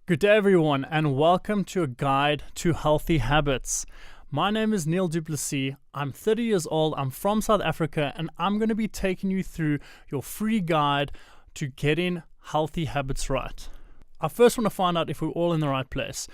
Good day everyone, and welcome to a guide to healthy habits. My name is Neil Du Plessis. I'm 30 years old, I'm from South Africa, and I'm going to be taking you through your free guide to getting healthy habits right. I first want to find out if we're all in the right place.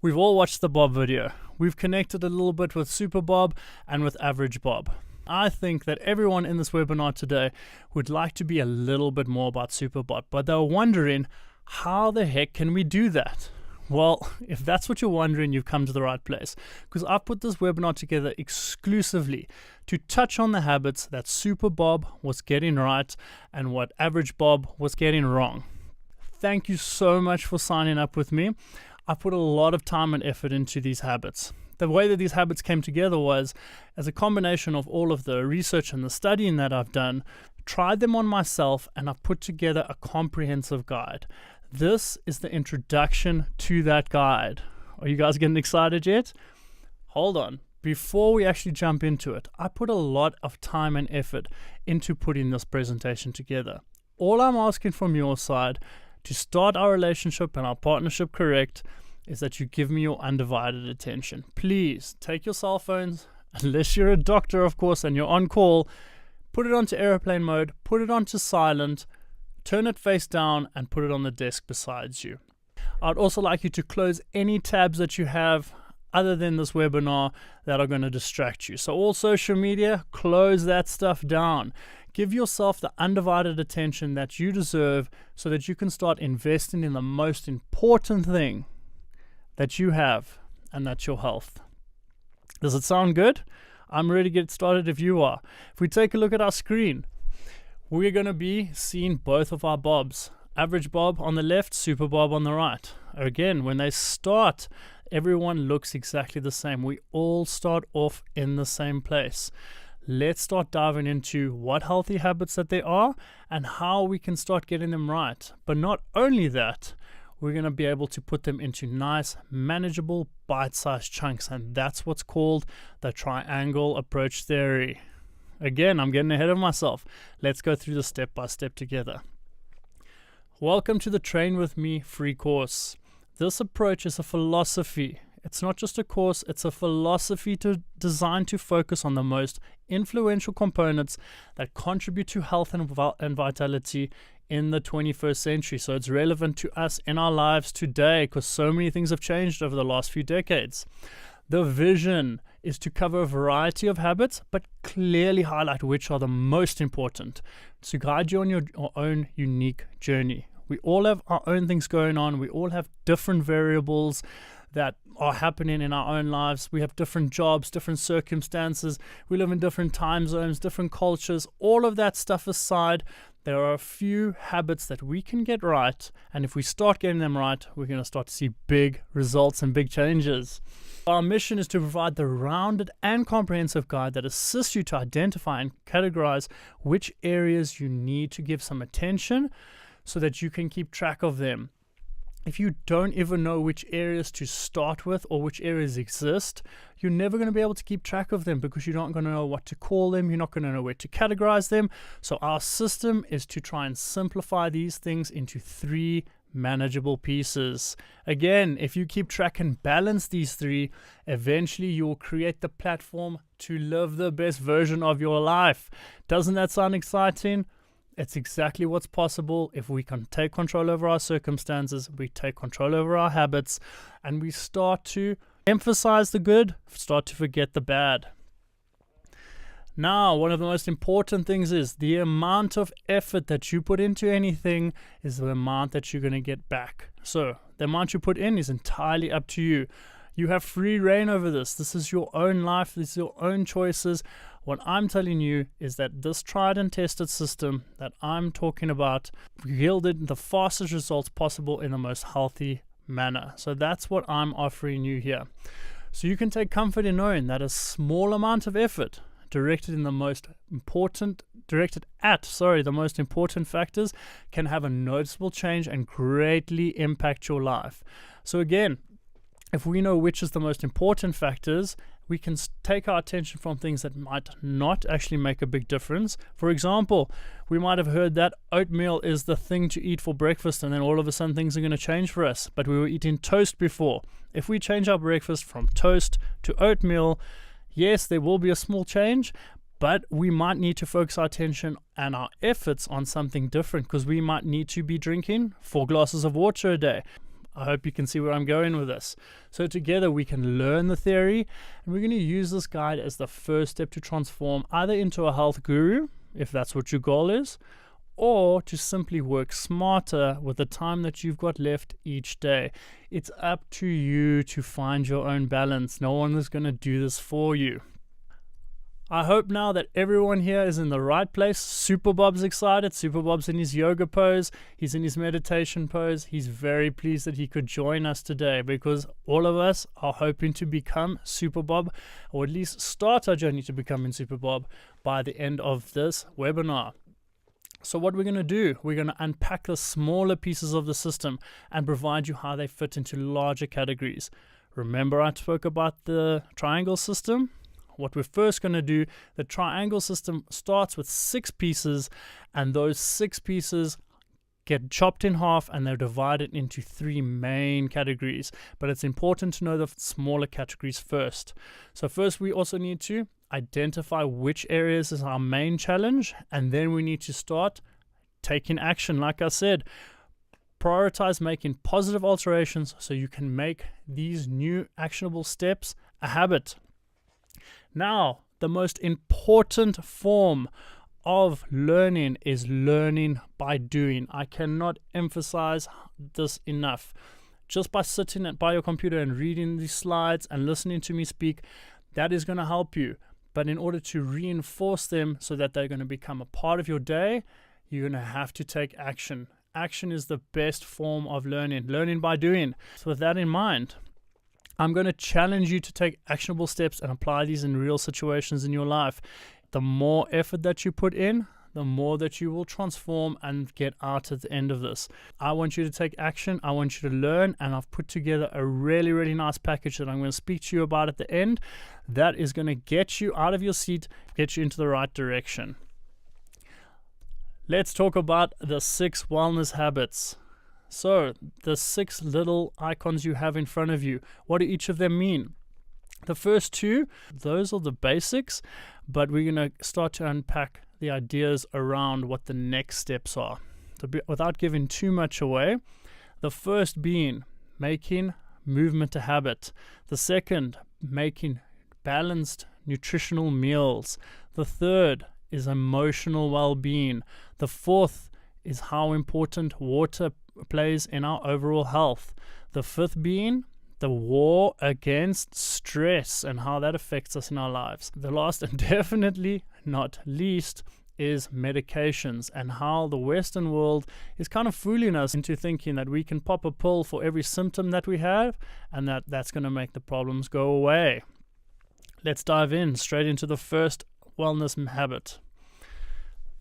We've all watched the Bob video. We've connected a little bit with Super Bob and with Average Bob. I think that everyone in this webinar today would like to be a little bit more about Super Bob, but they're wondering, how the heck can we do that? Well, if that's what you're wondering, you've come to the right place, because I've put this webinar together exclusively to touch on the habits that Super Bob was getting right and what Average Bob was getting wrong. Thank you so much for signing up with me. I put a lot of time and effort into these habits. The way that these habits came together was as a combination of all of the research and the studying that I've done, tried them on myself, and I've put together a comprehensive guide. This is the introduction to that guide. Are you guys getting excited yet? Hold on. Before we actually jump into it, I put a lot of time and effort into putting this presentation together. All I'm asking from your side to start our relationship and our partnership correct is that you give me your undivided attention. Please take your cell phones, unless you're a doctor, of course, and you're on call, put it onto airplane mode, put it onto silent, turn it face down, and put it on the desk beside you. I'd also like you to close any tabs that you have other than this webinar that are going to distract you. So all social media, close that stuff down. Give yourself the undivided attention that you deserve so that you can start investing in the most important thing that you have, and that's your health. Does it sound good? I'm ready to get started if you are. If we take a look at our screen, we're going to be seeing both of our Bobs. Average Bob on the left, Super Bob on the right. Again, when they start, everyone looks exactly the same. We all start off in the same place. Let's start diving into what healthy habits that they are and how we can start getting them right. But not only that, we're going to be able to put them into nice, manageable, bite-sized chunks, and that's what's called the triangle approach theory. Again, I'm getting ahead of myself. Let's go through the step-by-step together. Welcome to the Train With Me free course. This approach is a philosophy. It's not just a course, it's a philosophy designed to focus on the most influential components that contribute to health and vitality in the 21st century. So it's relevant to us in our lives today because so many things have changed over the last few decades. The vision is to cover a variety of habits, but clearly highlight which are the most important to guide you on your own unique journey. We all have our own things going on. We all have different variables that are happening in our own lives. We have different jobs, different circumstances. We live in different time zones, different cultures. All of that stuff aside, there are a few habits that we can get right. And if we start getting them right, we're going to start to see big results and big changes. Our mission is to provide the rounded and comprehensive guide that assists you to identify and categorize which areas you need to give some attention so that you can keep track of them. If you don't even know which areas to start with or which areas exist, you're never going to be able to keep track of them because you're not going to know what to call them. You're not going to know where to categorize them. So our system is to try and simplify these things into 3 manageable pieces. Again, if you keep track and balance these 3, eventually you will create the platform to live the best version of your life. Doesn't that sound exciting? It's exactly what's possible if we can take control over our circumstances, we take control over our habits, and we start to emphasize the good, start to forget the bad. Now, one of the most important things is the amount of effort that you put into anything is the amount that you're going to get back. So the amount you put in is entirely up to you. You have free reign over this. This is your own life. This is your own choices. What I'm telling you is that this tried and tested system that I'm talking about yielded the fastest results possible in the most healthy manner. So that's what I'm offering you here. So you can take comfort in knowing that a small amount of effort directed at the most important factors can have a noticeable change and greatly impact your life. So again, if we know which is the most important factors, we can take our attention from things that might not actually make a big difference. For example, we might have heard that oatmeal is the thing to eat for breakfast, and then all of a sudden things are going to change for us. But we were eating toast before. If we change our breakfast from toast to oatmeal, yes, there will be a small change, but we might need to focus our attention and our efforts on something different, because we might need to be drinking 4 glasses of water a day. I hope you can see where I'm going with this. So together we can learn the theory, and we're going to use this guide as the first step to transform either into a health guru, if that's what your goal is, or to simply work smarter with the time that you've got left each day. It's up to you to find your own balance. No one is going to do this for you. I hope now that everyone here is in the right place. Super Bob's excited. Super Bob's in his yoga pose. He's in his meditation pose. He's very pleased that he could join us today, because all of us are hoping to become Super Bob, or at least start our journey to becoming Super Bob by the end of this webinar. So what we're going to do, we're going to unpack the smaller pieces of the system and provide you how they fit into larger categories. Remember I spoke about the triangle system? What we're first going to do, the triangle system starts with 6 pieces, and those 6 pieces get chopped in half and they're divided into 3 main categories. But it's important to know the smaller categories first. So first we also need to identify which areas is our main challenge, and then we need to start taking action. Like I said, prioritize making positive alterations so you can make these new actionable steps a habit. Now, the most important form of learning is learning by doing. I cannot emphasize this enough. Just by sitting by your computer and reading these slides and listening to me speak, that is going to help you. But in order to reinforce them so that they're going to become a part of your day, you're going to have to take action. Action is the best form of learning by doing. So with that in mind, I'm going to challenge you to take actionable steps and apply these in real situations in your life. The more effort that you put in, the more that you will transform and get out at the end of this. I want you to take action. I want you to learn, and I've put together a really, really nice package that I'm going to speak to you about at the end. That is going to get you out of your seat, get you into the right direction. Let's talk about the 6 wellness habits. So, the 6 little icons you have in front of you, what do each of them mean? The first 2, those are the basics, but we're going to start to unpack the ideas around what the next steps are. Without giving too much away, the first being making movement a habit. The second, making balanced nutritional meals. The third is emotional well-being. The fourth is how important water plays in our overall health. The fifth being the war against stress and how that affects us in our lives. The last, and definitely not least, is medications, and how the Western world is kind of fooling us into thinking that we can pop a pill for every symptom that we have, and that's going to make the problems go away. Let's dive in straight into the first wellness habit.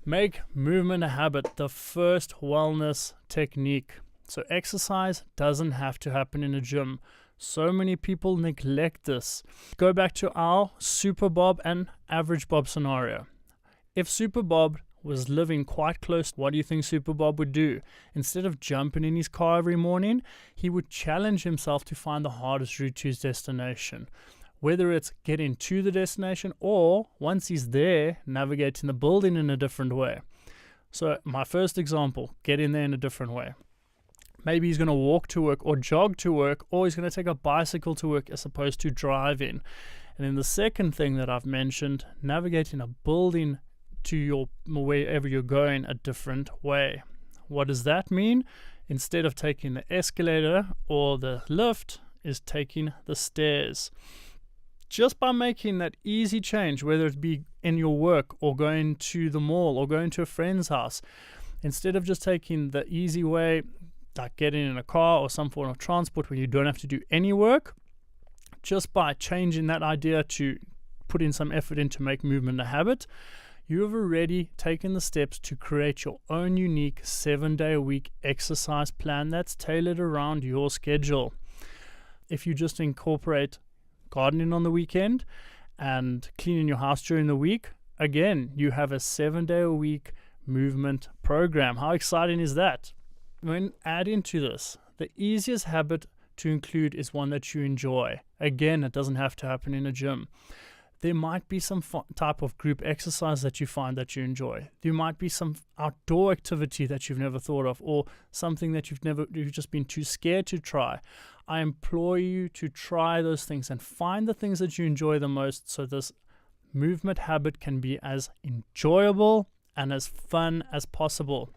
Make movement a habit, the first wellness technique. So exercise doesn't have to happen in a gym. So many people neglect this. Go back to our Super Bob and Average Bob scenario. If Super Bob was living quite close, what do you think Super Bob would do? Instead of jumping in his car every morning, he would challenge himself to find the hardest route to his destination. Whether it's getting to the destination or, once he's there, navigating the building in a different way. So my first example, get in there in a different way. Maybe he's going to walk to work or jog to work, or he's going to take a bicycle to work as opposed to driving. And then the second thing that I've mentioned, navigating a building to your wherever you're going a different way. What does that mean? Instead of taking the escalator or the lift, is taking the stairs. Just by making that easy change, whether it be in your work or going to the mall or going to a friend's house, instead of just taking the easy way, like getting in a car or some form of transport where you don't have to do any work, just by changing that idea to put in some effort in to make movement a habit, you have already taken the steps to create your own unique 7-day-a-week exercise plan that's tailored around your schedule. If you just incorporate gardening on the weekend and cleaning your house during the week, again, you have a 7-day-a-week movement program. How exciting is that? When adding to this, the easiest habit to include is one that you enjoy. Again, it doesn't have to happen in a gym. There might be some type of group exercise that you find that you enjoy. There might be some outdoor activity that you've never thought of, or something that you've just been too scared to try. I implore you to try those things and find the things that you enjoy the most, so this movement habit can be as enjoyable and as fun as possible.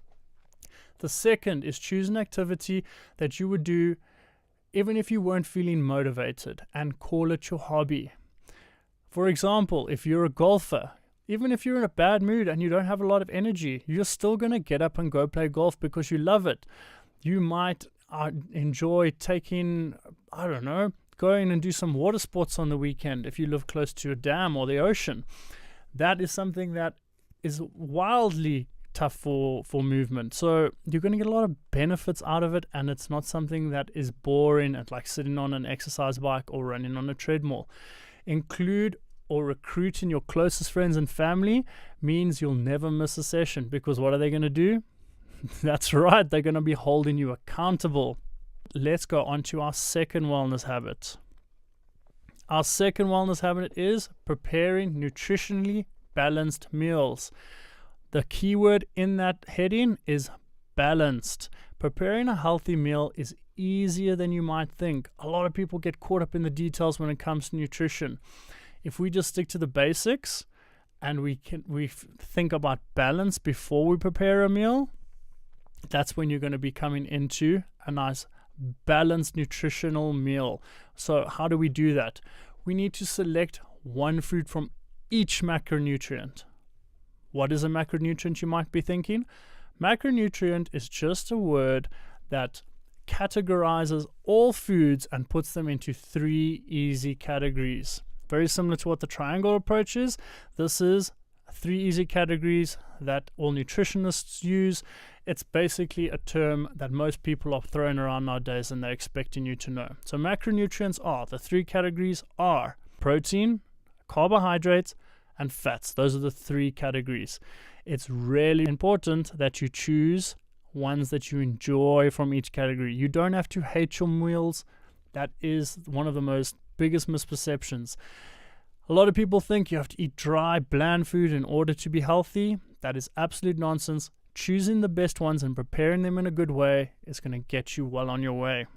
The second is choose an activity that you would do even if you weren't feeling motivated, and call it your hobby. For example, if you're a golfer, even if you're in a bad mood and you don't have a lot of energy, you're still going to get up and go play golf because you love it. You might enjoy going and do some water sports on the weekend if you live close to a dam or the ocean. That is something that is wildly tough for movement. So you're going to get a lot of benefits out of it, and it's not something that is boring and like sitting on an exercise bike or running on a treadmill. Include or recruit in your closest friends and family means you'll never miss a session, because what are they going to do? That's right, they're going to be holding you accountable. Let's go on to our second wellness habit. Our second wellness habit is preparing nutritionally balanced meals. The keyword in that heading is balanced. Preparing a healthy meal is easier than you might think. A lot of people get caught up in the details when it comes to nutrition. If we just stick to the basics and we think about balance before we prepare a meal, that's when you're going to be coming into a nice balanced nutritional meal. So how do we do that? We need to select one food from each macronutrient. What is a macronutrient, you might be thinking? Macronutrient is just a word that categorizes all foods and puts them into 3 easy categories. Very similar to what the triangle approach is. This is 3 easy categories that all nutritionists use. It's basically a term that most people are throwing around nowadays and they're expecting you to know. So macronutrients the 3 categories are protein, carbohydrates, and fats. Those are the 3 categories. It's really important that you choose ones that you enjoy from each category. You don't have to hate your meals. That is one of the biggest misperceptions. A lot of people think you have to eat dry, bland food in order to be healthy. That is absolute nonsense. Choosing the best ones and preparing them in a good way is going to get you well on your way.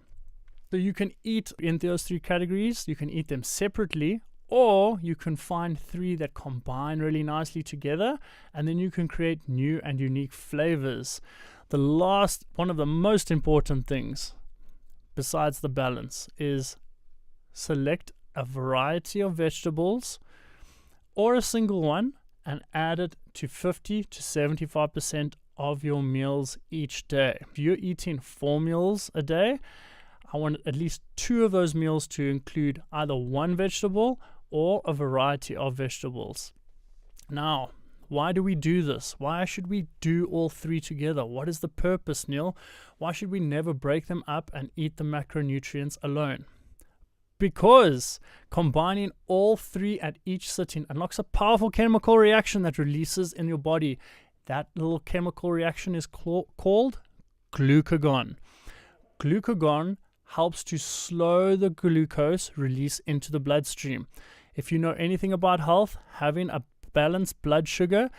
So you can eat in those 3 categories. You can eat them separately, or you can find 3 that combine really nicely together, and then you can create new and unique flavors. One of the most important things, besides the balance, is select a variety of vegetables or a single one and add it to 50 to 75% of your meals each day. If you're eating 4 meals a day, I want at least 2 of those meals to include either one vegetable or a variety of vegetables. Now, why do we do this? Why should we do all 3 together? What is the purpose, Neil? Why should we never break them up and eat the macronutrients alone? Because combining all 3 at each sitting unlocks a powerful chemical reaction that releases in your body. That little chemical reaction is called glucagon. Glucagon helps to slow the glucose release into the bloodstream. If you know anything about health, having a balanced blood sugar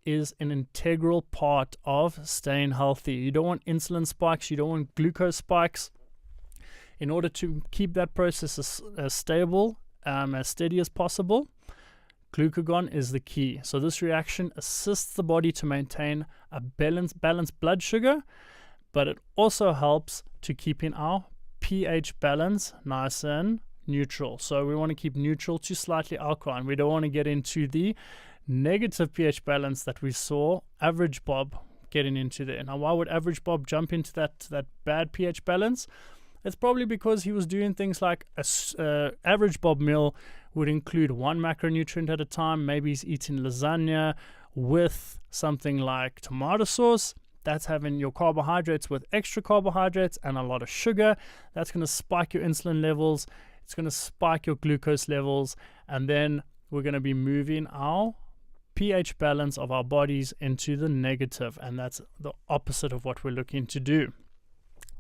is an integral part of staying healthy. You don't want insulin spikes, you don't want glucose spikes. In order to keep that process as stable, as steady as possible, glucagon is the key. So this reaction assists the body to maintain a balanced blood sugar, but it also helps to keeping our pH balance nice and neutral. So we want to keep neutral to slightly alkaline. We don't want to get into the negative pH balance that we saw Average Bob getting into there. Now, why would Average Bob jump into that bad pH balance? It's probably because he was doing things like a Average Bob meal would include 1 macronutrient at a time. Maybe he's eating lasagna with something like tomato sauce. That's having your carbohydrates with extra carbohydrates and a lot of sugar. That's going to spike your insulin levels. It's going to spike your glucose levels, and then we're going to be moving our pH balance of our bodies into the negative, and that's the opposite of what we're looking to do.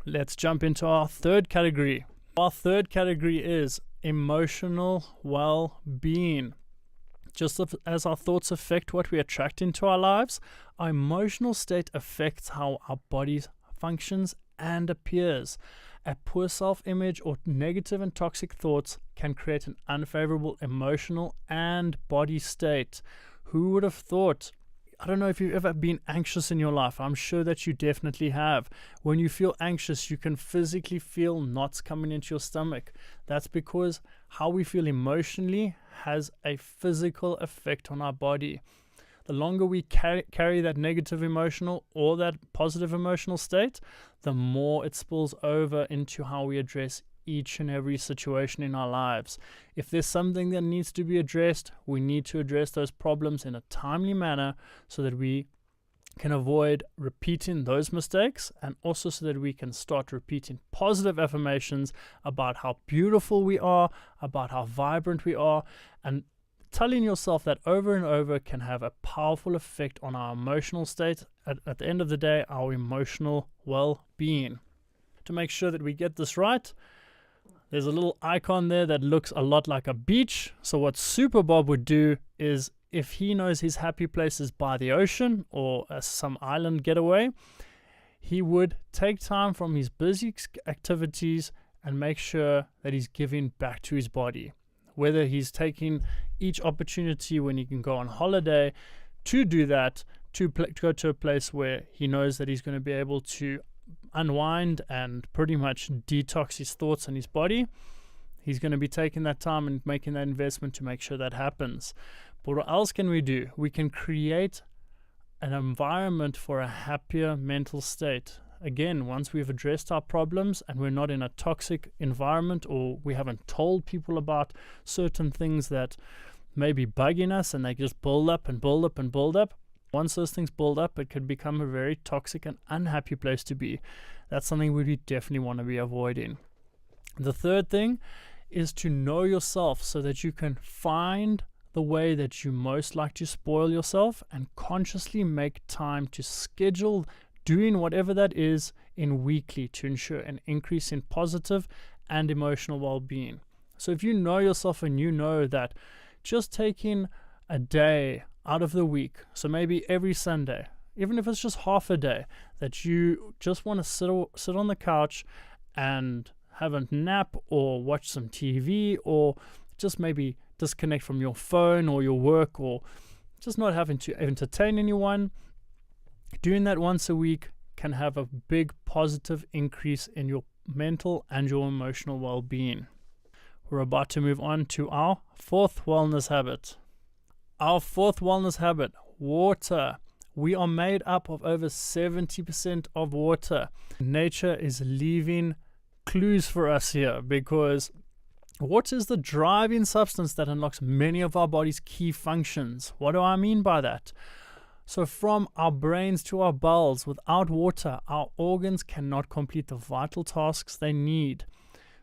Let's jump into our third category. Our third category is emotional well-being. Just as our thoughts affect what we attract into our lives, our emotional state affects how our body functions and appears. A poor self-image or negative and toxic thoughts can create an unfavorable emotional and body state. Who would have thought? I don't know if you've ever been anxious in your life. I'm sure that you definitely have. When you feel anxious, you can physically feel knots coming into your stomach. That's because how we feel emotionally has a physical effect on our body. The longer we carry that negative emotional or that positive emotional state, the more it spills over into how we address each and every situation in our lives. If there's something that needs to be addressed, we need to address those problems in a timely manner so that we can avoid repeating those mistakes, and also so that we can start repeating positive affirmations about how beautiful we are, about how vibrant we are, and telling yourself that over and over can have a powerful effect on our emotional state, at the end of the day, our emotional well-being. To make sure that we get this right, there's a little icon there that looks a lot like a beach. So what Super Bob would do is, if he knows his happy place is by the ocean or some island getaway, he would take time from his busy activities and make sure that he's giving back to his body. Whether he's taking each opportunity when he can go on holiday to do that, to go to a place where he knows that he's going to be able to unwind and pretty much detox his thoughts and his body, he's going to be taking that time and making that investment to make sure that happens. But what else can we do? We can create an environment for a happier mental state. Again, once we've addressed our problems and we're not in a toxic environment, or we haven't told people about certain things that may be bugging us and they just build up and build up and build up. Once those things build up, it could become a very toxic and unhappy place to be. That's something we definitely want to be avoiding. The third thing is to know yourself so that you can find the way that you most like to spoil yourself and consciously make time to schedule doing whatever that is in weekly to ensure an increase in positive and emotional well-being. So if you know yourself and you know that just taking a day out of the week, so maybe every Sunday, even if it's just half a day, that you just want to sit on the couch and have a nap or watch some TV, or just maybe disconnect from your phone or your work, or just not having to entertain anyone, doing that once a week can have a big positive increase in your mental and your emotional well-being. We're about to move on to our fourth wellness habit. Our fourth wellness habit, water. We are made up of over 70% of water. Nature is leaving clues for us here, because water is the driving substance that unlocks many of our body's key functions. What do I mean by that? So from our brains to our bowels, without water, our organs cannot complete the vital tasks they need.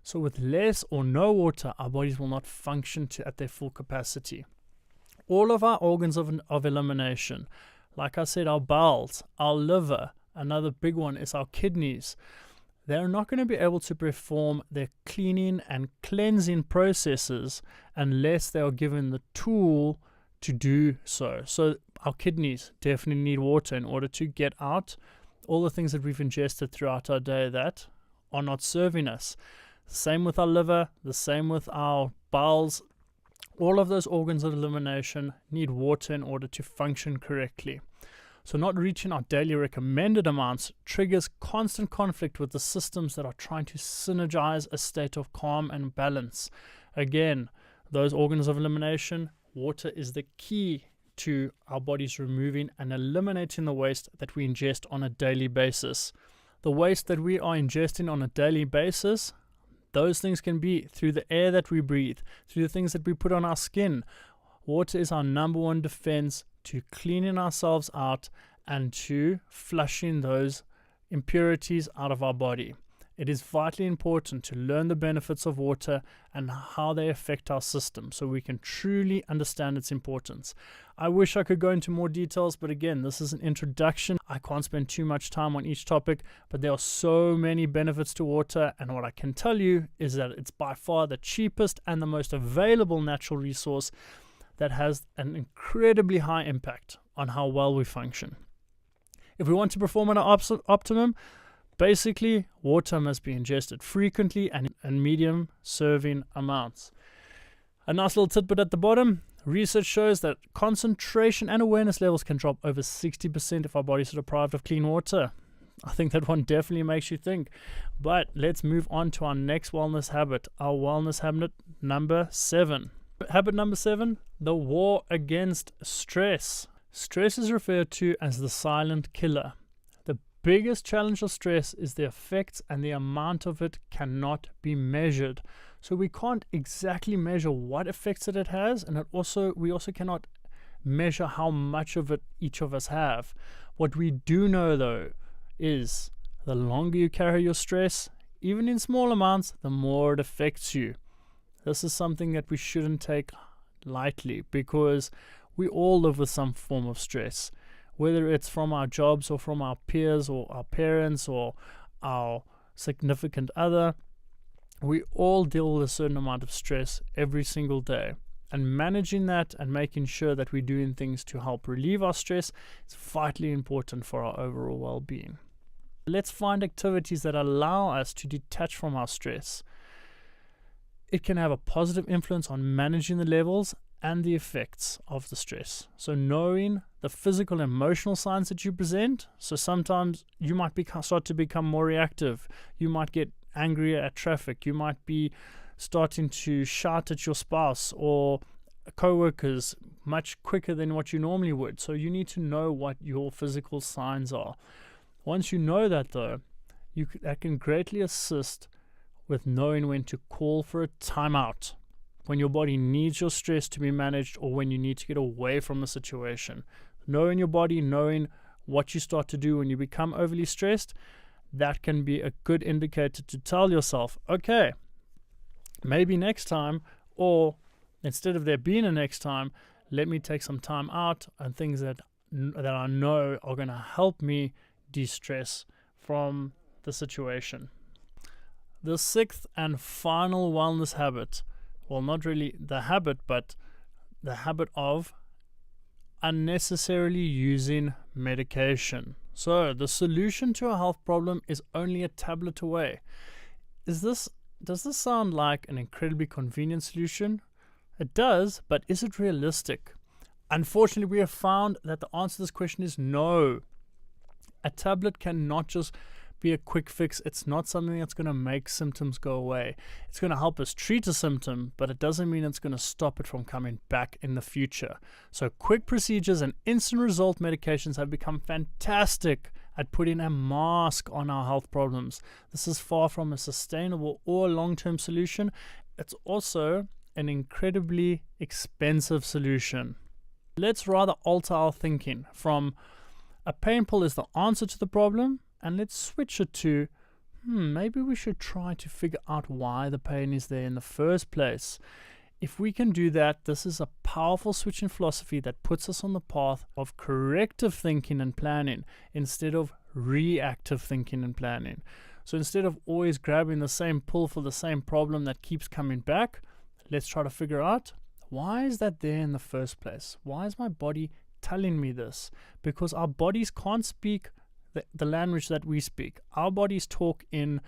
So with less or no water, our bodies will not function at their full capacity. All of our organs of elimination, like I said, our bowels, our liver, another big one is our kidneys. They're not going to be able to perform their cleaning and cleansing processes unless they are given the tool to do so. So our kidneys definitely need water in order to get out all the things that we've ingested throughout our day that are not serving us. Same with our liver, the same with our bowels. All of those organs of elimination need water in order to function correctly. So not reaching our daily recommended amounts triggers constant conflict with the systems that are trying to synergize a state of calm and balance. Again, those organs of elimination, water is the key to our bodies removing and eliminating the waste that we ingest on a daily basis. The waste that we are ingesting on a daily basis, those things can be through the air that we breathe, through the things that we put on our skin. Water is our number one defense to cleaning ourselves out and to flushing those impurities out of our body. It is vitally important to learn the benefits of water and how they affect our system so we can truly understand its importance. I wish I could go into more details, but again, this is an introduction. I can't spend too much time on each topic, but there are so many benefits to water, and what I can tell you is that it's by far the cheapest and the most available natural resource that has an incredibly high impact on how well we function. If we want to perform at our optimum, basically, water must be ingested frequently and in medium serving amounts. A nice little tidbit at the bottom. Research shows that concentration and awareness levels can drop over 60% if our bodies are deprived of clean water. I think that one definitely makes you think. But let's move on to our next wellness habit, our wellness habit number 7. Habit number 7, the war against stress. Stress is referred to as the silent killer. The biggest challenge of stress is the effects, and the amount of it cannot be measured. So we can't exactly measure what effects it has, and we also cannot measure how much of it each of us have. What we do know though is the longer you carry your stress, even in small amounts, the more it affects you. This is something that we shouldn't take lightly, because we all live with some form of stress, whether it's from our jobs or from our peers or our parents or our significant other. We all deal with a certain amount of stress every single day, and managing that and making sure that we're doing things to help relieve our stress is vitally important for our overall well-being. Let's find activities that allow us to detach from our stress. It can have a positive influence on managing the levels and the effects of the stress. So knowing the physical and emotional signs that you present. So sometimes you might start to become more reactive. You might get angrier at traffic. You might be starting to shout at your spouse or co-workers much quicker than what you normally would. So you need to know what your physical signs are. Once you know that though, that can greatly assist with knowing when to call for a timeout, when your body needs your stress to be managed, or when you need to get away from a situation. Knowing your body, knowing what you start to do when you become overly stressed, that can be a good indicator to tell yourself, okay, maybe next time, or instead of there being a next time, let me take some time out and things that I know are going to help me de-stress from the situation. The 6th and final wellness habit, well, not really the habit, but the habit of unnecessarily using medication. So the solution to a health problem is only a tablet away. Does this sound like an incredibly convenient solution? It does, but is it realistic? Unfortunately, we have found that the answer to this question is no. A tablet cannot just be a quick fix. It's not something that's going to make symptoms go away. It's going to help us treat a symptom, but it doesn't mean it's going to stop it from coming back in the future. So quick procedures and instant result medications have become fantastic at putting a mask on our health problems. This is far from a sustainable or long-term solution. It's also an incredibly expensive solution. Let's rather alter our thinking from a pain pill is the answer to the problem, and let's switch it to, maybe we should try to figure out why the pain is there in the first place. If we can do that, this is a powerful switch in philosophy that puts us on the path of corrective thinking and planning instead of reactive thinking and planning. So instead of always grabbing the same pull for the same problem that keeps coming back, let's try to figure out, why is that there in the first place? Why is my body telling me this? Because our bodies can't speak the language that we speak. Our bodies talk in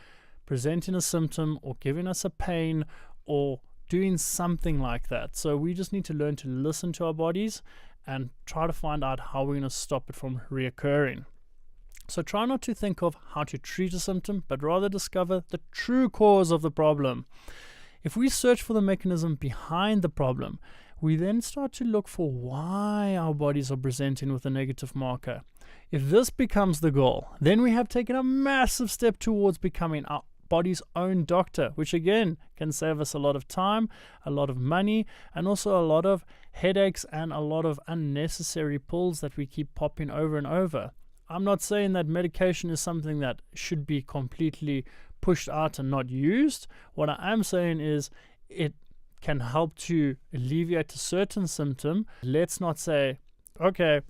presenting a symptom or giving us a pain or doing something like that. So we just need to learn to listen to our bodies and try to find out how we're going to stop it from reoccurring. So try not to think of how to treat a symptom, but rather discover the true cause of the problem. If we search for the mechanism behind the problem, we then start to look for why our bodies are presenting with a negative marker. If this becomes the goal, then we have taken a massive step towards becoming our body's own doctor, which again can save us a lot of time, a lot of money, and also a lot of headaches and a lot of unnecessary pills that we keep popping over and over. I'm not saying that medication is something that should be completely pushed out and not used. What I am saying is it can help to alleviate a certain symptom. Let's not say, okay,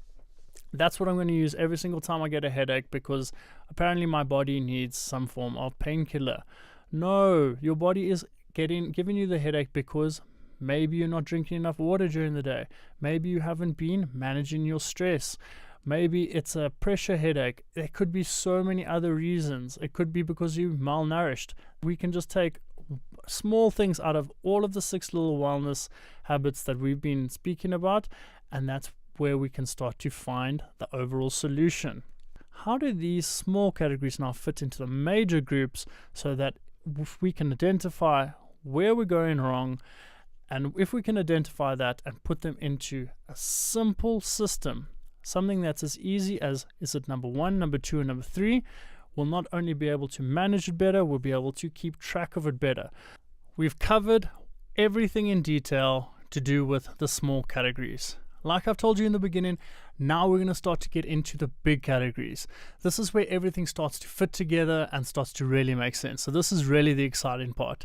that's what I'm going to use every single time I get a headache because apparently my body needs some form of painkiller. No, your body is giving you the headache because maybe you're not drinking enough water during the day. Maybe you haven't been managing your stress. Maybe it's a pressure headache. There could be so many other reasons. It could be because you're malnourished. We can just take small things out of all of the 6 little wellness habits that we've been speaking about, and that's where we can start to find the overall solution. How do these small categories now fit into the major groups so that if we can identify where we're going wrong, and if we can identify that and put them into a simple system, something that's as easy as, is it number 1, number 2, and number 3, we'll not only be able to manage it better, we'll be able to keep track of it better. We've covered everything in detail to do with the small categories. Like I've told you in the beginning, now we're going to start to get into the big categories. This is where everything starts to fit together and starts to really make sense. So this is really the exciting part.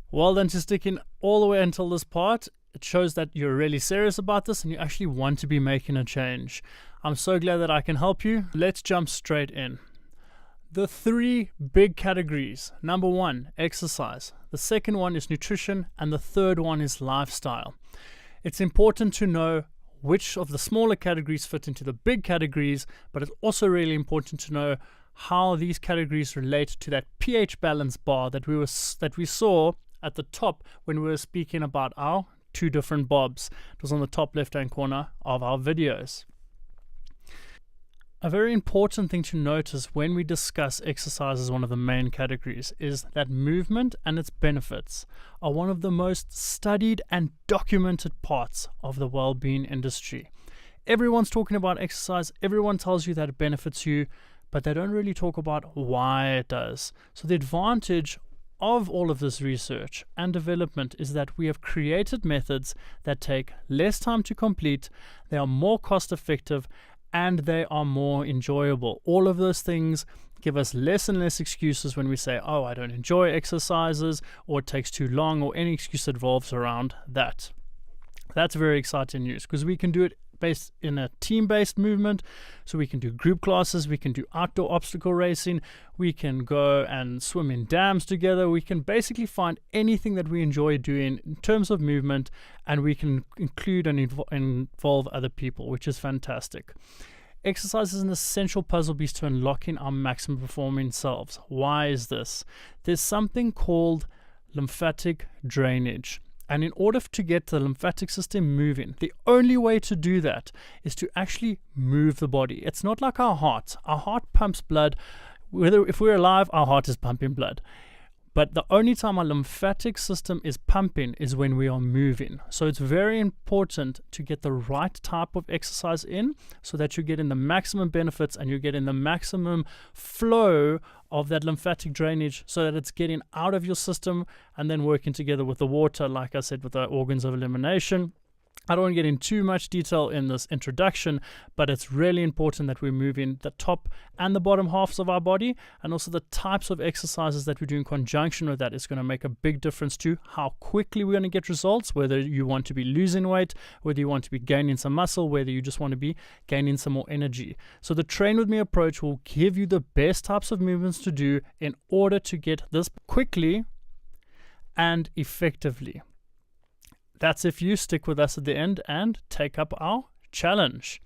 Well done to sticking all the way until this part. It shows that you're really serious about this and you actually want to be making a change. I'm so glad that I can help you. Let's jump straight in. The 3 big categories. Number 1, exercise. The second one is nutrition, and the third one is lifestyle. It's important to know which of the smaller categories fit into the big categories, but it's also really important to know how these categories relate to that pH balance bar that we saw at the top when we were speaking about our 2 different bobs. It was on the top left-hand corner of our videos. A very important thing to notice when we discuss exercise as one of the main categories is that movement and its benefits are one of the most studied and documented parts of the well-being industry. Everyone's talking about exercise, everyone tells you that it benefits you, but they don't really talk about why it does. So the advantage of all of this research and development is that we have created methods that take less time to complete, they are more cost effective, and they are more enjoyable. All of those things give us less and less excuses when we say, oh, I don't enjoy exercises, or it takes too long, or any excuse that revolves around that. That's very exciting news because we can do it based in a team-based movement. So we can do group classes, we can do outdoor obstacle racing, we can go and swim in dams together. We can basically find anything that we enjoy doing in terms of movement, and we can include and involve other people, which is fantastic. Exercise is an essential puzzle piece to unlocking our maximum performing selves. Why is this? There's something called lymphatic drainage. And in order to get the lymphatic system moving, the only way to do that is to actually move the body. It's not like our heart. Our heart pumps blood. If we're alive, our heart is pumping blood. But the only time our lymphatic system is pumping is when we are moving. So it's very important to get the right type of exercise in so that you're getting the maximum benefits and you're getting the maximum flow of that lymphatic drainage so that it's getting out of your system and then working together with the water, like I said, with the organs of elimination. I don't want to get in too much detail in this introduction, but it's really important that we move in the top and the bottom halves of our body, and also the types of exercises that we do in conjunction with that is going to make a big difference to how quickly we're going to get results, whether you want to be losing weight, whether you want to be gaining some muscle, whether you just want to be gaining some more energy. So the Train With Me approach will give you the best types of movements to do in order to get this quickly and effectively. That's if you stick with us at the end and take up our challenge.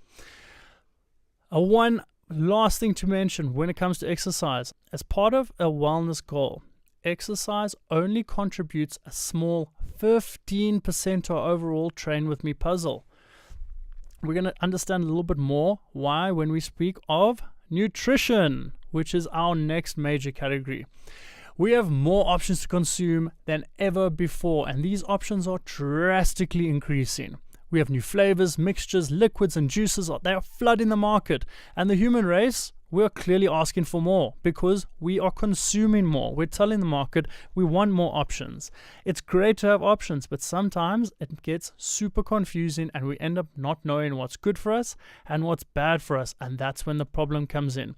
One last thing to mention when it comes to exercise. As part of a wellness goal, exercise only contributes a small 15% to our overall Train With Me puzzle. We're going to understand a little bit more why when we speak of nutrition, which is our next major category. We have more options to consume than ever before, and these options are drastically increasing. We have new flavors, mixtures, liquids, and juices. They are flooding the market. And the human race, we're clearly asking for more because we are consuming more. We're telling the market we want more options. It's great to have options, but sometimes it gets super confusing and we end up not knowing what's good for us and what's bad for us. And that's when the problem comes in.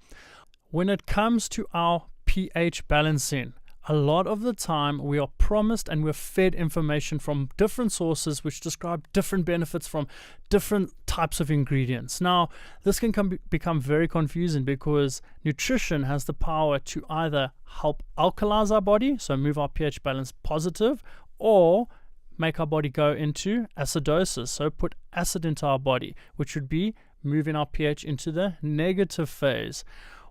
When it comes to our pH balancing. A lot of the time we are promised and we're fed information from different sources which describe different benefits from different types of ingredients. Now, this can become very confusing because nutrition has the power to either help alkalize our body, so move our pH balance positive, or make our body go into acidosis, so put acid into our body, which would be moving our pH into the negative phase.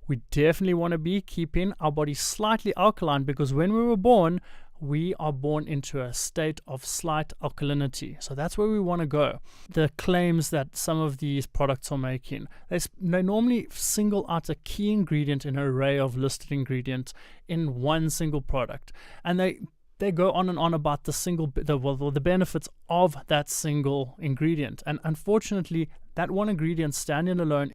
We definitely want to be keeping our body slightly alkaline because when we were born, we are born into a state of slight alkalinity. So that's where we want to go. The claims that some of these products are making, they normally single out a key ingredient in an array of listed ingredients in one single product. And they go on and on about the benefits of that single ingredient. And unfortunately, that one ingredient standing alone,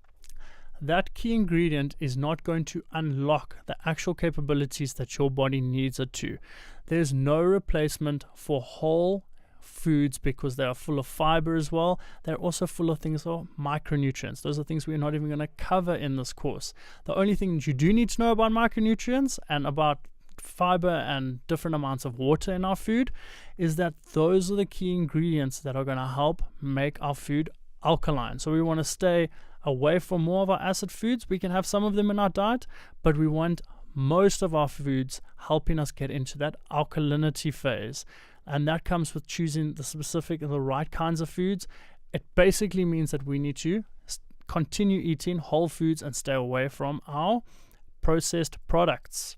that key ingredient is not going to unlock the actual capabilities that your body needs it to. There's no replacement for whole foods because they are full of fiber as well. They're also full of things like micronutrients. Those are things we're not even going to cover in this course. The only thing that you do need to know about micronutrients and about fiber and different amounts of water in our food is that those are the key ingredients that are going to help make our food alkaline. So we want to stay away from more of our acid foods. We can have some of them in our diet, but we want most of our foods helping us get into that alkalinity phase. And that comes with choosing the right kinds of foods. It basically means that we need to continue eating whole foods and stay away from our processed products.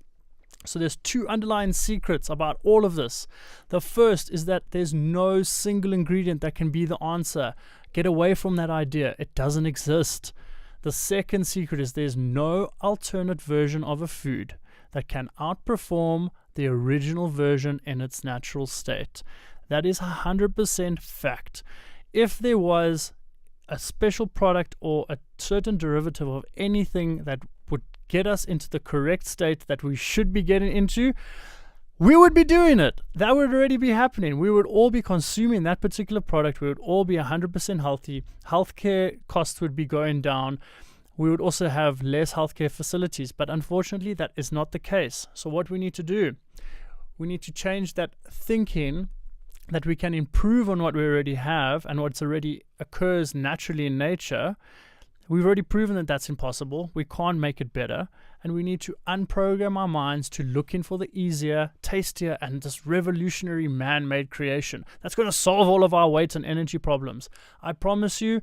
So there's two underlying secrets about all of this. The first is that there's no single ingredient that can be the answer. Get away from that idea. It doesn't exist. The second secret is there's no alternate version of a food that can outperform the original version in its natural state. That is 100% fact. If there was a special product or a certain derivative of anything that would get us into the correct state that we should be getting into, we would be doing it. That would already be happening. We would all be consuming that particular product. We would all be 100% healthy. Healthcare costs would be going down. We would also have less healthcare facilities. But unfortunately, that is not the case. So what we need to do, we need to change that thinking that we can improve on what we already have and what's already occurs naturally in nature. We've already proven that that's impossible. We can't make it better. And we need to unprogram our minds to looking for the easier, tastier, and this revolutionary man-made creation that's going to solve all of our weight and energy problems. I promise you,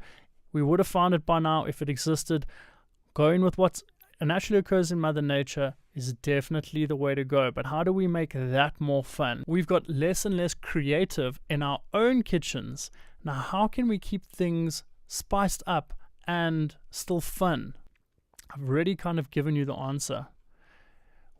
we would have found it by now if it existed. Going with what naturally occurs in Mother Nature is definitely the way to go. But how do we make that more fun? We've got less and less creative in our own kitchens. Now, how can we keep things spiced up and still fun? I've already kind of given you the answer.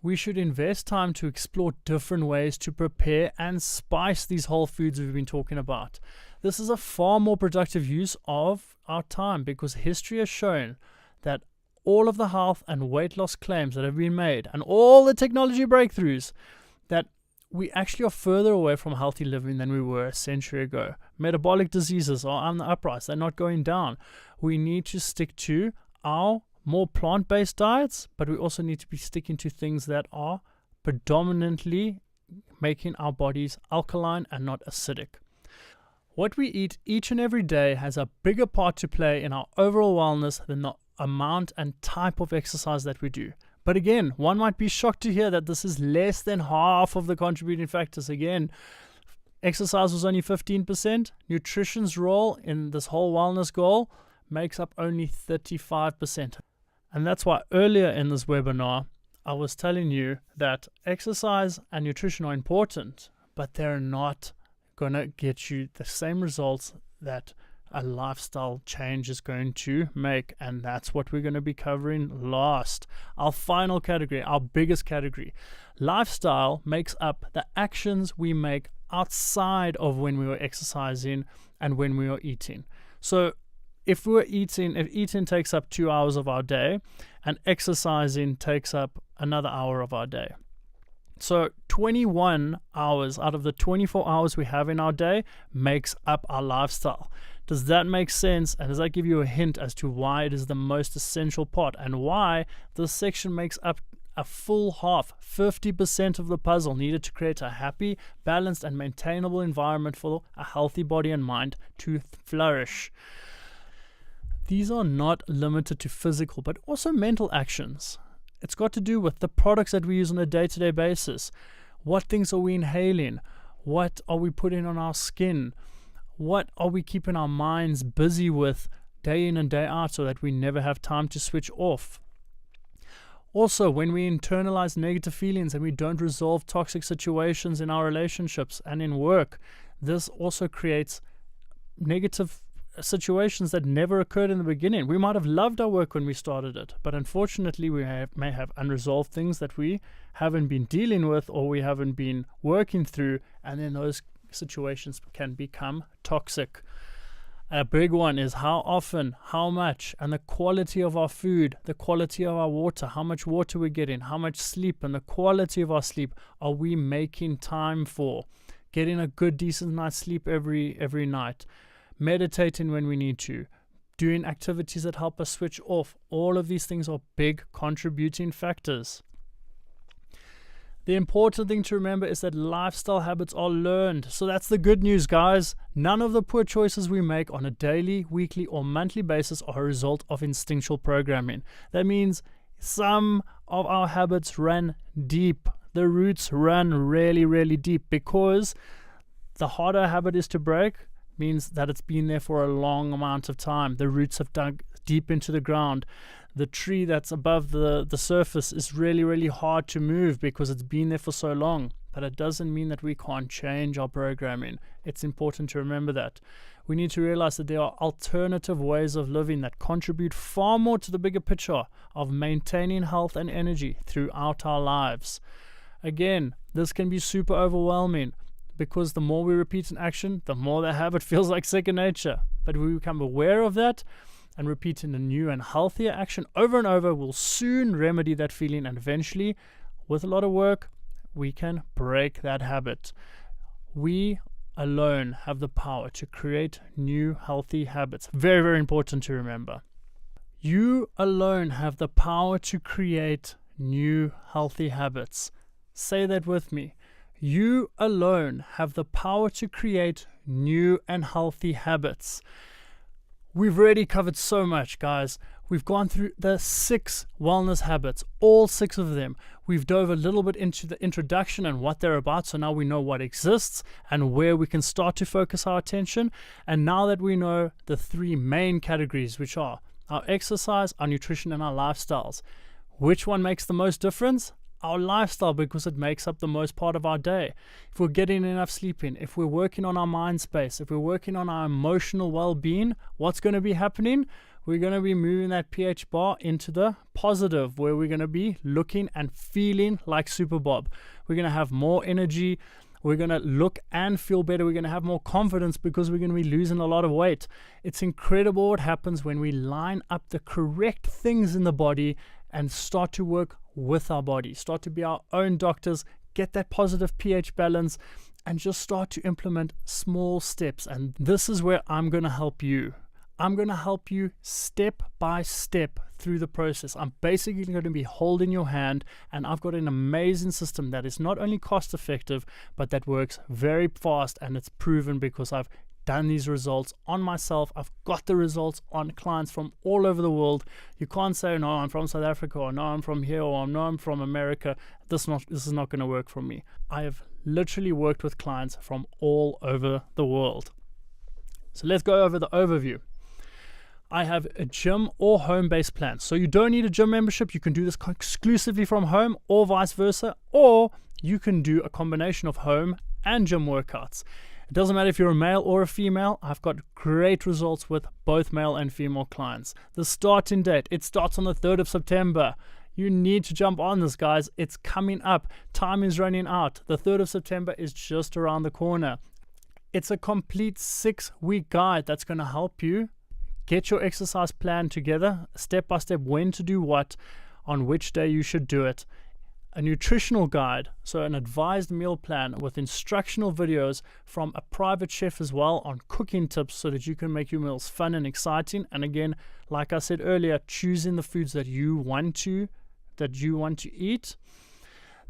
We should invest time to explore different ways to prepare and spice these whole foods we've been talking about. This is a far more productive use of our time because history has shown that all of the health and weight loss claims that have been made and all the technology breakthroughs, that we actually are further away from healthy living than we were a century ago. Metabolic diseases are on the uprise. They're not going down. We need to stick to our more plant-based diets, but we also need to be sticking to things that are predominantly making our bodies alkaline and not acidic. What we eat each and every day has a bigger part to play in our overall wellness than the amount and type of exercise that we do. But again, one might be shocked to hear that this is less than half of the contributing factors. Again, exercise was only 15%. Nutrition's role in this whole wellness goal makes up only 35%. And that's why earlier in this webinar, I was telling you that exercise and nutrition are important, but they're not going to get you the same results that a lifestyle change is going to make. And that's what we're going to be covering last. Our final category, our biggest category. Lifestyle makes up the actions we make outside of when we were exercising and when we are eating. So if eating takes up 2 hours of our day and exercising takes up another hour of our day. So 21 hours out of the 24 hours we have in our day makes up our lifestyle. Does that make sense? And does that give you a hint as to why it is the most essential part and why this section makes up a full half, 50% of the puzzle needed to create a happy, balanced, and maintainable environment for a healthy body and mind to flourish. These are not limited to physical, but also mental actions. It's got to do with the products that we use on a day-to-day basis. What things are we inhaling? What are we putting on our skin? What are we keeping our minds busy with day in and day out so that we never have time to switch off? Also, when we internalize negative feelings and we don't resolve toxic situations in our relationships and in work, this also creates negative situations that never occurred in the beginning. We might have loved our work when we started it, but unfortunately we may have unresolved things that we haven't been dealing with or we haven't been working through, and then those situations can become toxic. A big one is how often, how much, and the quality of our food, the quality of our water, how much water we're getting, how much sleep, and the quality of our sleep are we making time for. Getting a good, decent night's sleep every night. Meditating when we need to, doing activities that help us switch off. All of these things are big contributing factors. The important thing to remember is that lifestyle habits are learned. So that's the good news, guys. None of the poor choices we make on a daily, weekly, or monthly basis are a result of instinctual programming. That means some of our habits run deep. The roots run really, really deep, because the harder a habit is to break means that it's been there for a long amount of time. The roots have dug deep into the ground. The tree that's above the surface is really, really hard to move because it's been there for so long. But it doesn't mean that we can't change our programming. It's important to remember that. We need to realize that there are alternative ways of living that contribute far more to the bigger picture of maintaining health and energy throughout our lives. Again, this can be super overwhelming, because the more we repeat an action, the more the habit feels like second nature. But if we become aware of that and repeating a new and healthier action over and over, will soon remedy that feeling, and eventually, with a lot of work, we can break that habit. We alone have the power to create new healthy habits. Very, very important to remember. You alone have the power to create new healthy habits. Say that with me. You alone have the power to create new and healthy habits. We've already covered so much, guys. We've gone through the 6 wellness habits, all 6 of them. We've dove a little bit into the introduction and what they're about, so now we know what exists and where we can start to focus our attention. And now that we know the 3 main categories, which are our exercise, our nutrition, and our lifestyles, which one makes the most difference? Our lifestyle, because it makes up the most part of our day. If we're getting enough sleep in, if we're working on our mind space, if we're working on our emotional well-being, what's going to be happening? We're going to be moving that pH bar into the positive, where we're going to be looking and feeling like Super Bob. We're going to have more energy. We're going to look and feel better. We're going to have more confidence because we're going to be losing a lot of weight. It's incredible what happens when we line up the correct things in the body and start to work with our body, start to be our own doctors, get that positive pH balance, and just start to implement small steps. And this is where I'm going to help you. I'm going to help you step by step through the process. I'm basically going to be holding your hand, and I've got an amazing system that is not only cost effective, but that works very fast, and it's proven because I've done these results on myself. I've got the results on clients from all over the world. You can't say, no, I'm from South Africa, or no, I'm from here, or no, I'm from America. This is not going to work for me. I have literally worked with clients from all over the world. So let's go over the overview. I have a gym or home-based plan. So you don't need a gym membership. You can do this exclusively from home, or vice versa, or you can do a combination of home and gym workouts. It doesn't matter if you're a male or a female. I've got great results with both male and female clients. The starting date, it starts on the 3rd of September. You need to jump on this, guys. It's coming up. Time is running out. The 3rd of September is just around the corner. It's a complete 6-week guide that's going to help you get your exercise plan together, step by step, when to do what, on which day you should do it. A nutritional guide, so an advised meal plan with instructional videos from a private chef as well on cooking tips so that you can make your meals fun and exciting. And again, like I said earlier, choosing the foods that you want to that you want to eat.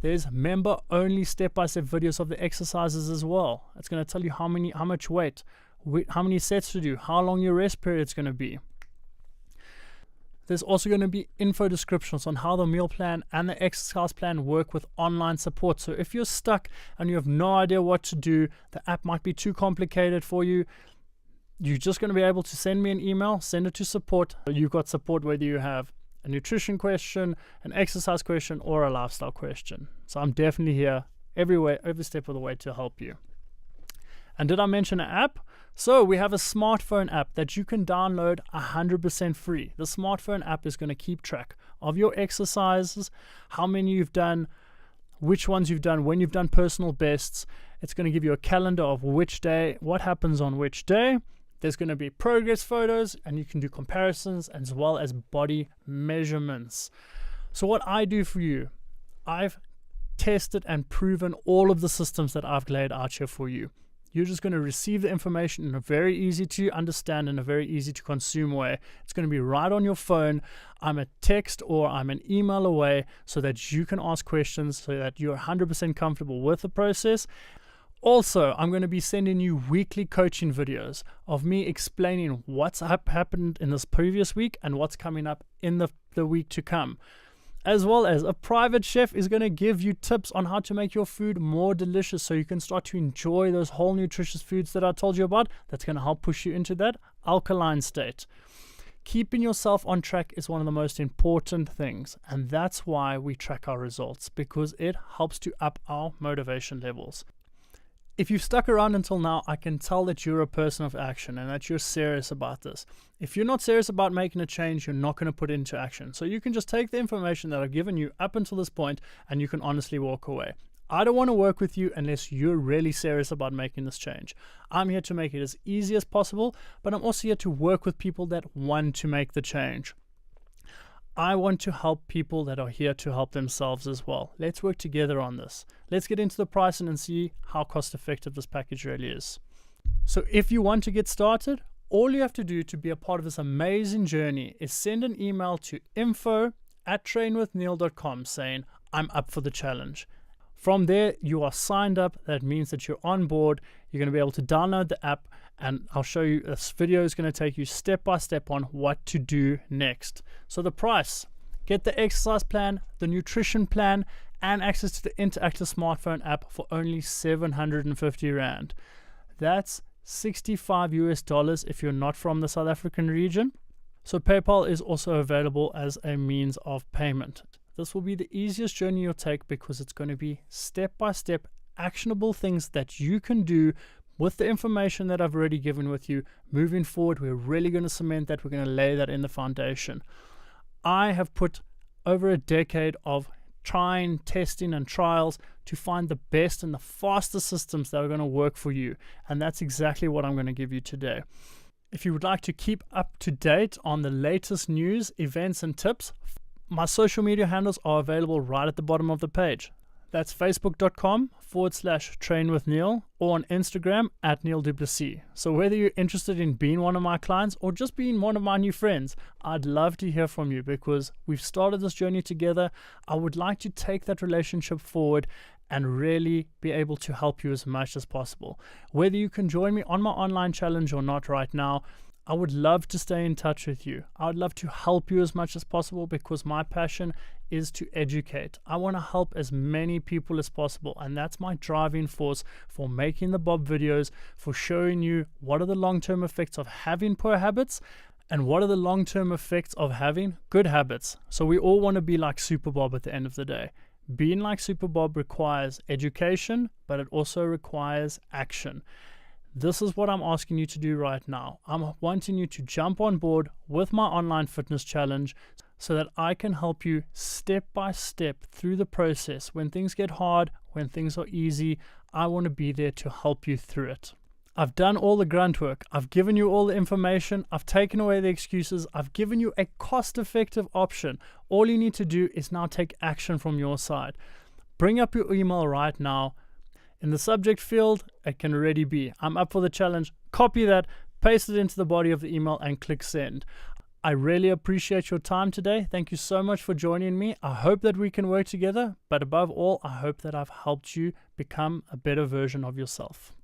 There's member-only step-by-step videos of the exercises as well. It's going to tell you how much weight, how many sets to do, how long your rest period is going to be. There's also going to be info descriptions on how the meal plan and the exercise plan work with online support. So if you're stuck and you have no idea what to do, the app might be too complicated for you, you're just going to be able to send me an email, send it to support. You've got support whether you have a nutrition question, an exercise question, or a lifestyle question. So I'm definitely here every step of the way to help you. And did I mention an app? So we have a smartphone app that you can download 100% free. The smartphone app is going to keep track of your exercises, how many you've done, which ones you've done, when you've done personal bests. It's going to give you a calendar of which day, what happens on which day. There's going to be progress photos, and you can do comparisons as well as body measurements. So what I do for you, I've tested and proven all of the systems that I've laid out here for you. You're just going to receive the information in a very easy to understand and a very easy to consume way. It's going to be right on your phone. I'm a text or I'm an email away so that you can ask questions, so that you're 100% comfortable with the process. Also, I'm going to be sending you weekly coaching videos of me explaining what's happened in this previous week and what's coming up in the week to come. As well as a private chef is going to give you tips on how to make your food more delicious so you can start to enjoy those whole nutritious foods that I told you about. That's going to help push you into that alkaline state. Keeping yourself on track is one of the most important things, and that's why we track our results, because it helps to up our motivation levels. If you've stuck around until now, I can tell that you're a person of action and that you're serious about this. If you're not serious about making a change, you're not going to put it into action. So you can just take the information that I've given you up until this point and you can honestly walk away. I don't want to work with you unless you're really serious about making this change. I'm here to make it as easy as possible, but I'm also here to work with people that want to make the change. I want to help people that are here to help themselves as well. Let's work together on this. Let's get into the pricing and see how cost effective this package really is. So if you want to get started, all you have to do to be a part of this amazing journey is send an email to info@trainwithneil.com saying, I'm up for the challenge. From there, you are signed up. That means that you're on board. You're going to be able to download the app, and I'll show you, this video is going to take you step by step on what to do next. So the price, get the exercise plan, the nutrition plan, and access to the interactive smartphone app for only 750 Rand. That's $65 if you're not from the South African region. So PayPal is also available as a means of payment. This will be the easiest journey you'll take because it's going to be step-by-step actionable things that you can do with the information that I've already given with you. Moving forward, we're really going to cement that. We're going to lay that in the foundation. I have put over a decade of trying, testing, and trials to find the best and the fastest systems that are going to work for you. And that's exactly what I'm going to give you today. If you would like to keep up to date on the latest news, events, and tips, my social media handles are available right at the bottom of the page. That's facebook.com/trainwithneil or on Instagram @NeilDuplessis. So whether you're interested in being one of my clients or just being one of my new friends, I'd love to hear from you because we've started this journey together. I would like to take that relationship forward and really be able to help you as much as possible. Whether you can join me on my online challenge or not right now, I would love to stay in touch with you. I would love to help you as much as possible because my passion is to educate. I want to help as many people as possible, and that's my driving force for making the Bob videos, for showing you what are the long-term effects of having poor habits and what are the long-term effects of having good habits. So we all want to be like Super Bob at the end of the day. Being like Super Bob requires education, but it also requires action. This is what I'm asking you to do right now. I'm wanting you to jump on board with my online fitness challenge so that I can help you step by step through the process. When things get hard, when things are easy, I want to be there to help you through it. I've done all the grunt work. I've given you all the information. I've taken away the excuses. I've given you a cost-effective option. All you need to do is now take action from your side. Bring up your email right now. In the subject field, it can already be, I'm up for the challenge. Copy that, paste it into the body of the email and click send. I really appreciate your time today. Thank you so much for joining me. I hope that we can work together, but above all, I hope that I've helped you become a better version of yourself.